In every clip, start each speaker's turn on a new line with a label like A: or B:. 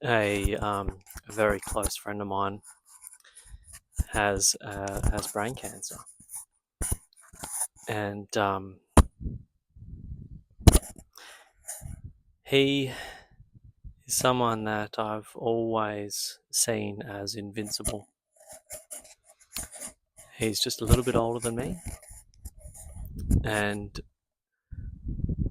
A: A very close friend of mine has brain cancer, and he is someone that I've always seen as invincible. He's just a little bit older than me, and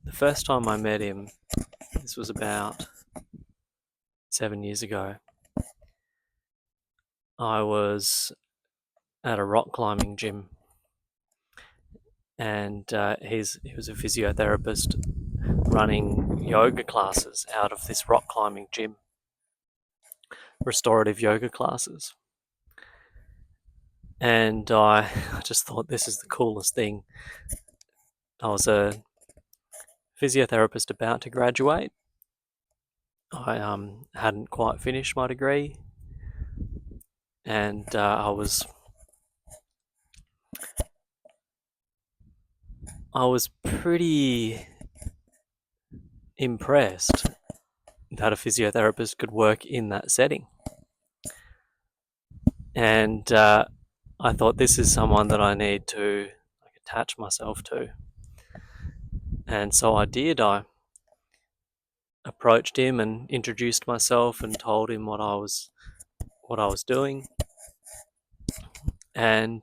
A: the first time I met him, this was about 7 years ago. I was at a rock climbing gym, and he was a physiotherapist running yoga classes out of this rock climbing gym, restorative yoga classes. And I just thought this is the coolest thing. I was a physiotherapist about to graduate. I hadn't quite finished my degree, and I was pretty impressed that a physiotherapist could work in that setting. And I thought this is someone that I need to attach myself to. And so I did. I approached him and introduced myself and told him what I was doing. And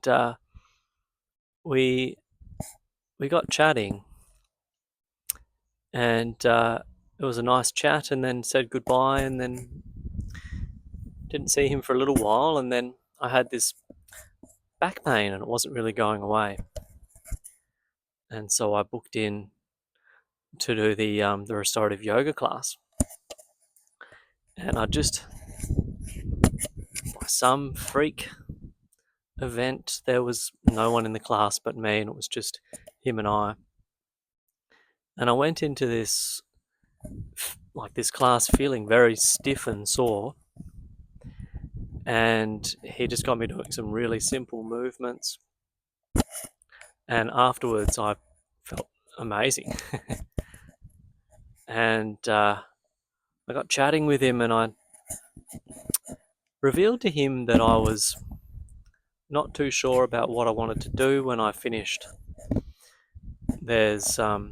A: we got chatting, and it was a nice chat, and then said goodbye, and then didn't see him for a little while, and then I had this back pain and it wasn't really going away. And so I booked in to do the restorative yoga class. And I just, by some freak event, there was no one in the class but me, and it was just him and I. And I went into this class feeling very stiff and sore, and he just got me doing some really simple movements, and afterwards I felt amazing. And I got chatting with him, and I revealed to him that I was not too sure about what I wanted to do when I finished. There's a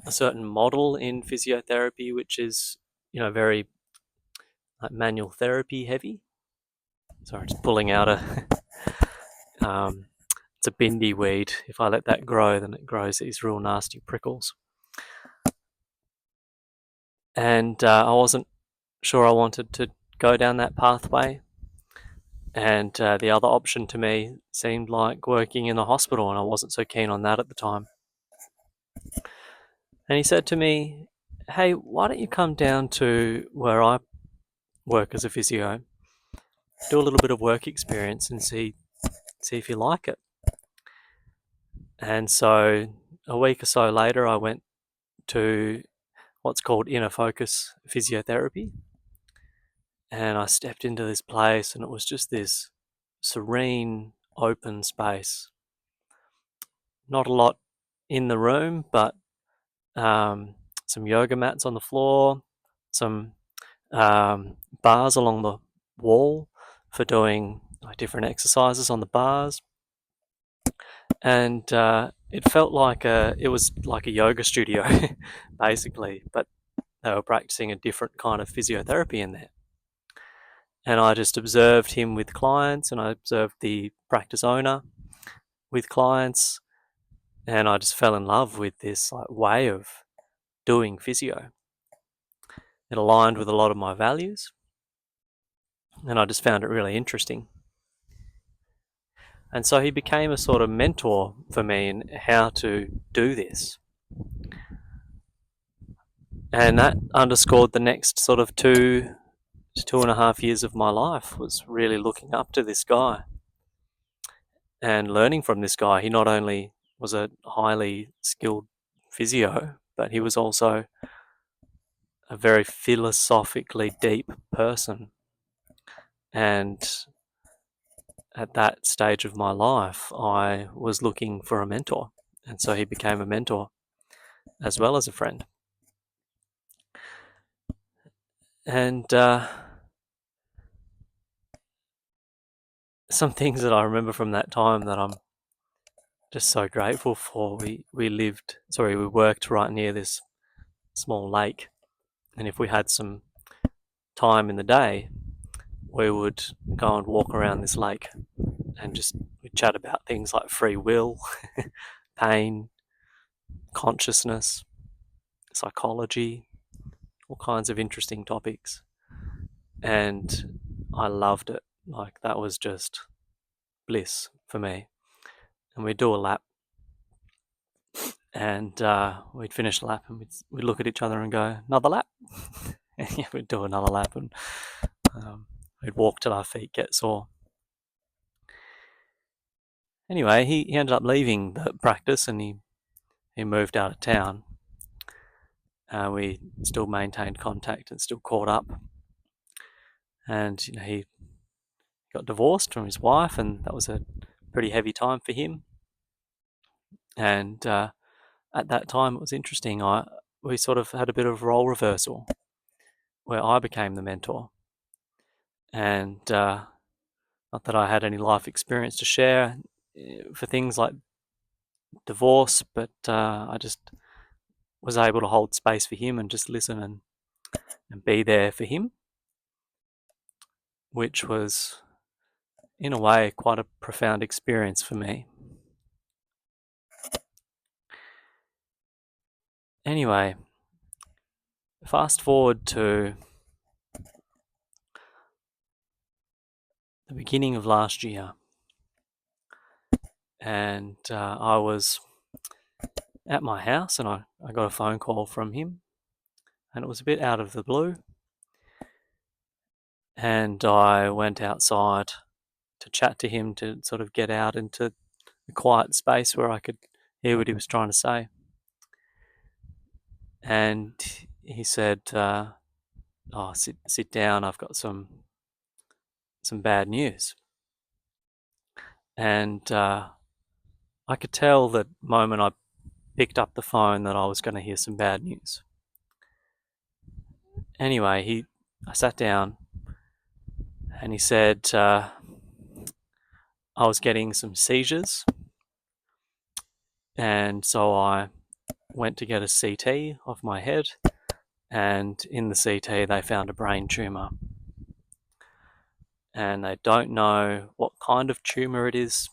A: certain model in physiotherapy which is, very manual therapy heavy. Sorry, just pulling out it's a bindi weed. If I let that grow, then it grows these real nasty prickles. And I wasn't sure I wanted to go down that pathway. And the other option to me seemed like working in a hospital, and I wasn't so keen on that at the time. And he said to me, "Hey, why don't you come down to where I work as a physio, do a little bit of work experience, and see if you like it." And so a week or so later, I went to what's called inner focus physiotherapy, and I stepped into this place, and it was just this serene, open space. Not a lot in the room, but some yoga mats on the floor, some bars along the wall for doing different exercises on the bars, and it felt like it was like a yoga studio, basically, but they were practicing a different kind of physiotherapy in there. And I just observed him with clients, and I observed the practice owner with clients, and I just fell in love with this way of doing physio. It aligned with a lot of my values, and I just found it really interesting. And so he became a sort of mentor for me in how to do this. And that underscored the next sort of 2.5 years of my life, was really looking up to this guy and learning from this guy. He not only was a highly skilled physio, but he was also a very philosophically deep person. And at that stage of my life, I was looking for a mentor. And so he became a mentor as well as a friend. And some things that I remember from that time that I'm just so grateful for. We worked right near this small lake, and if we had some time in the day, we would go and walk around this lake and just we'd chat about things like free will, pain, consciousness, psychology, all kinds of interesting topics. And I loved it. Like, that was just bliss for me. And we'd do a lap, and we'd finish the lap, and we'd look at each other and go, another lap? And yeah, we'd do another lap, and we'd walk till our feet get sore. Anyway, he ended up leaving the practice, and he moved out of town. We still maintained contact and still caught up. And he got divorced from his wife, and that was a pretty heavy time for him. And at that time, it was interesting. We sort of had a bit of role reversal, where I became the mentor. And not that I had any life experience to share for things like divorce, but I just was able to hold space for him and just listen and be there for him, which was, in a way, quite a profound experience for me. Anyway, fast forward to the beginning of last year, and I was at my house, and I got a phone call from him, and it was a bit out of the blue, and I went outside to chat to him, to sort of get out into a quiet space where I could hear what he was trying to say. And he said, "Oh, sit down. I've got some bad news." And I could tell the moment I picked up the phone that I was going to hear some bad news. Anyway, I sat down, and he said I was getting some seizures, and so I went to get a CT of my head, and in the CT they found a brain tumour. And they don't know what kind of tumour it is,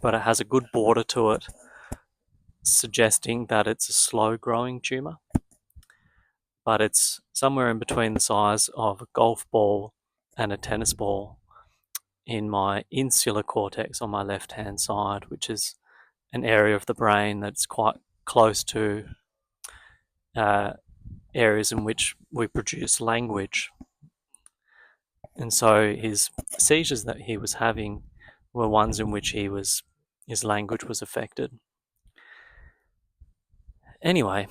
A: but it has a good border to it, suggesting that it's a slow-growing tumour. But it's somewhere in between the size of a golf ball and a tennis ball in my insular cortex on my left-hand side, which is an area of the brain that's quite close to areas in which we produce language. And so his seizures that he was having were ones in which his language was affected. Anyway,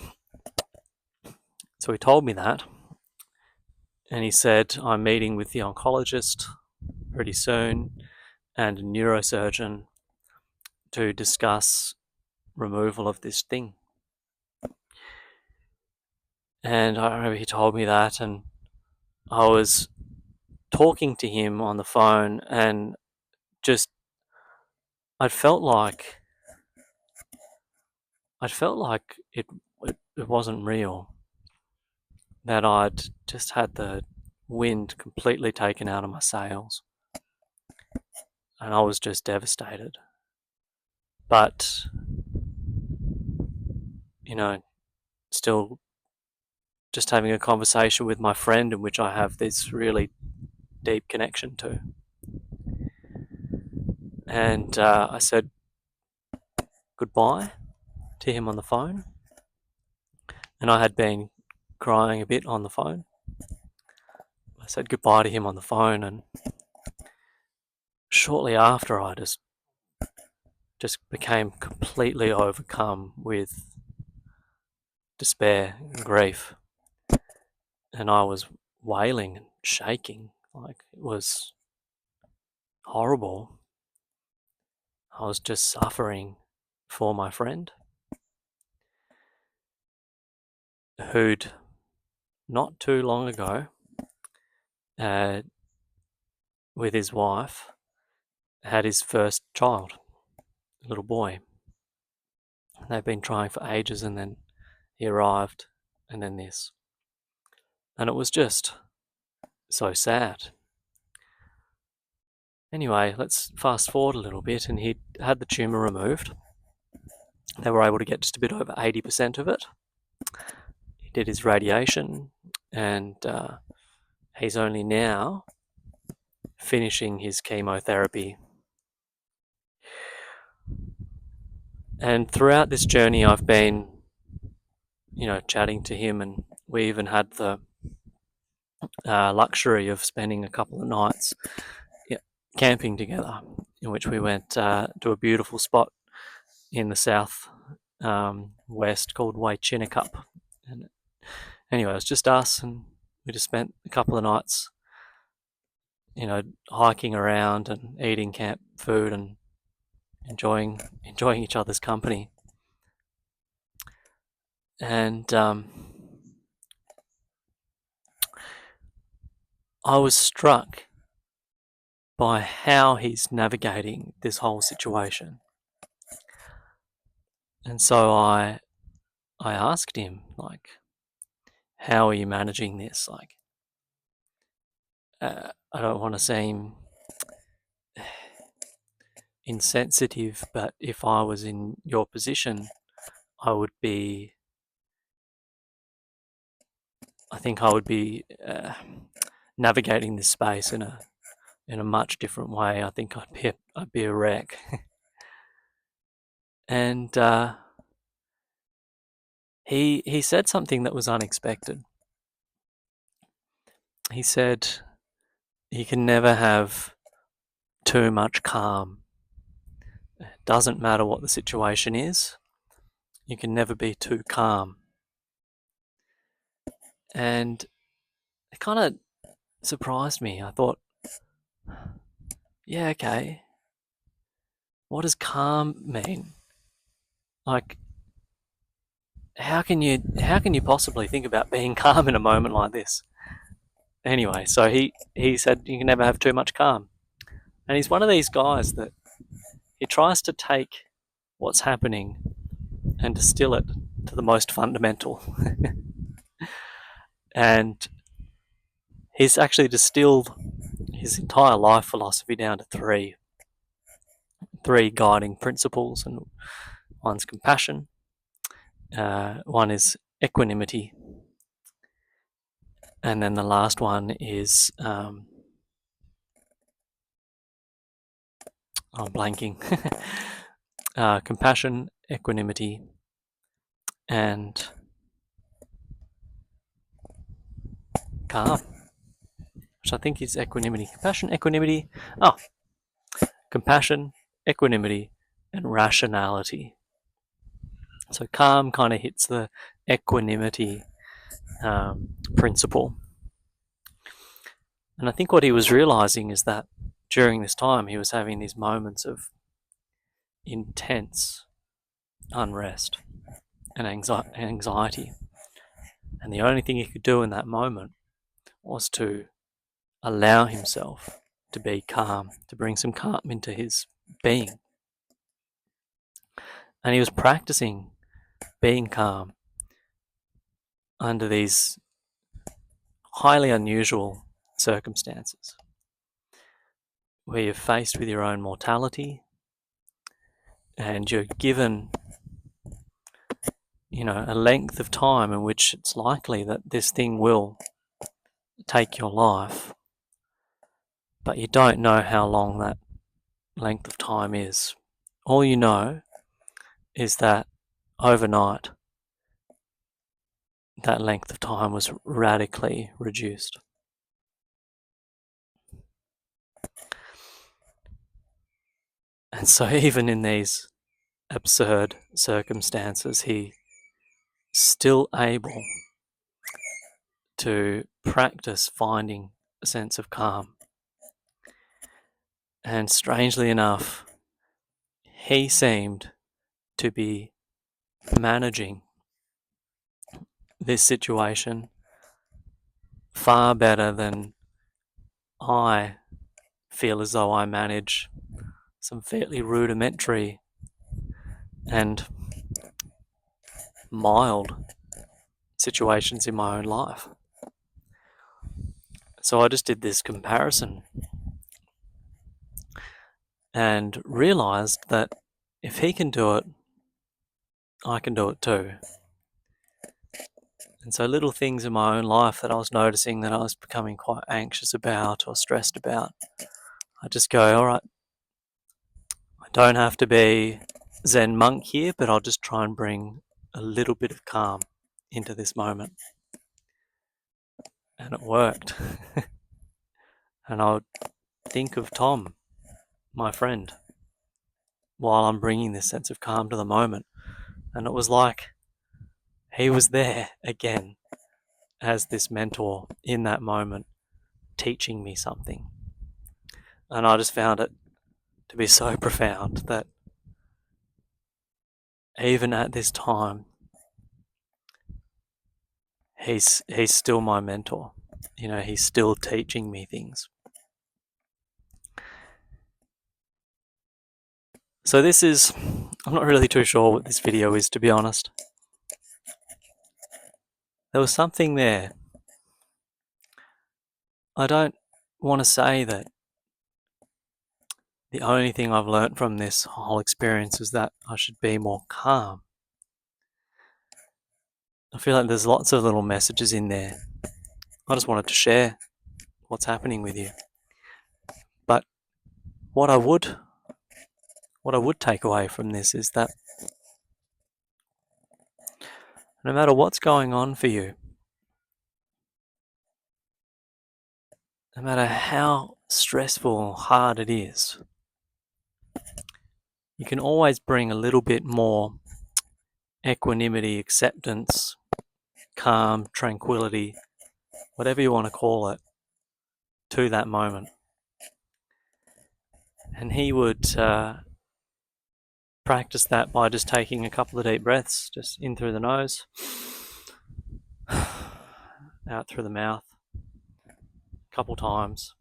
A: so he told me that, and he said, I'm meeting with the oncologist pretty soon and a neurosurgeon to discuss removal of this thing. And I remember he told me that, and I was talking to him on the phone, and just I felt like it wasn't real, that I'd just had the wind completely taken out of my sails, and I was just devastated. But still just having a conversation with my friend in which I have this really deep connection to. And I said goodbye to him on the phone, and I had been crying a bit on the phone. I said goodbye to him on the phone, and shortly after I just became completely overcome with despair and grief, and I was wailing and shaking. Like, it was horrible. I was just suffering for my friend, who'd not too long ago, uh, with his wife, had his first child, a little boy. They've been trying for ages, and then he arrived, and then this. And it was just so sad. Anyway, let's fast forward a little bit, and he had the tumour removed. They were able to get just a bit over 80% of it. He did his radiation, and he's only now finishing his chemotherapy. And throughout this journey, I've been, chatting to him, and we even had the luxury of spending a couple of nights camping together, in which we went to a beautiful spot in the south west called Waichinacup. And anyway, it was just us, and we just spent a couple of nights, hiking around and eating camp food and enjoying each other's company. And I was struck by how he's navigating this whole situation. And so I asked him, like, how are you managing this? Like, I don't want to seem insensitive, but if I was in your position, I think I would be navigating this space in a much different way. I think I'd be a wreck. And he said something that was unexpected. He said you can never have too much calm. It doesn't matter what the situation is, you can never be too calm. And it kind of surprised me. I thought, yeah, okay, what does calm mean? Like, how can you possibly think about being calm in a moment like this? Anyway, so he said you can never have too much calm. And he's one of these guys that he tries to take what's happening and distill it to the most fundamental. And he's actually distilled his entire life philosophy down to three guiding principles, and one's compassion, one is equanimity, and then the last one is I'm blanking. Compassion, equanimity, and calm, which I think is equanimity. Compassion, equanimity, and rationality. So calm kind of hits the equanimity principle. And I think what he was realizing is that during this time he was having these moments of intense unrest and anxiety. And the only thing he could do in that moment was to allow himself to be calm, to bring some calm into his being. And he was practicing being calm under these highly unusual circumstances, where you're faced with your own mortality and you're given, a length of time in which it's likely that this thing will take your life, but you don't know how long that length of time is. All you know is that overnight that length of time was radically reduced. And so even in these absurd circumstances, he's still able to practice finding a sense of calm. And strangely enough, he seemed to be managing this situation far better than I feel as though I manage some fairly rudimentary and mild situations in my own life. So I just did this comparison and realized that if he can do it, I can do it too. And so little things in my own life that I was noticing that I was becoming quite anxious about or stressed about, I just go, all right, I don't have to be Zen monk here, but I'll just try and bring a little bit of calm into this moment. And it worked. And I would think of Tom, my friend, while I'm bringing this sense of calm to the moment. And it was like he was there again as this mentor in that moment, teaching me something. And I just found it to be so profound that even at this time, he's still my mentor. You know, he's still teaching me things. So this is, I'm not really too sure what this video is, to be honest. There was something there. I don't want to say that the only thing I've learnt from this whole experience is that I should be more calm. I feel like there's lots of little messages in there. I just wanted to share what's happening with you. But what I would take away from this is that no matter what's going on for you, no matter how stressful or hard it is, you can always bring a little bit more equanimity, acceptance, calm, tranquility, whatever you want to call it, to that moment. And he would practice that by just taking a couple of deep breaths, just in through the nose, out through the mouth, a couple times,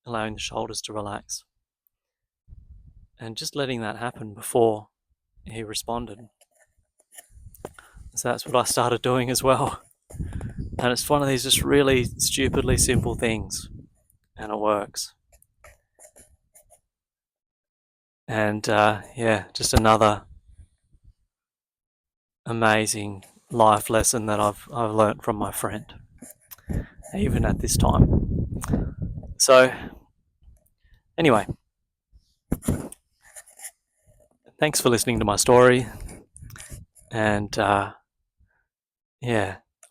A: allowing the shoulders to relax. And just letting that happen before he responded. So that's what I started doing as well. And it's one of these just really stupidly simple things. And it works. And just another amazing life lesson that I've learnt from my friend, even at this time. So, anyway, thanks for listening to my story. And I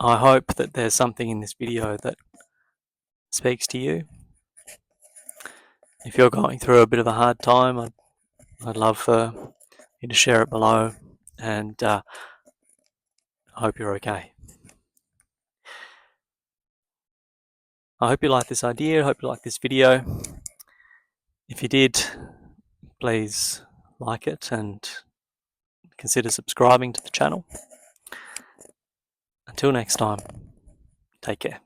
A: hope that there's something in this video that speaks to you. If you're going through a bit of a hard time, I'd love for you to share it below, and I hope you're okay. I hope you like this idea, I hope you like this video. If you did, please like it and consider subscribing to the channel. Until next time, take care.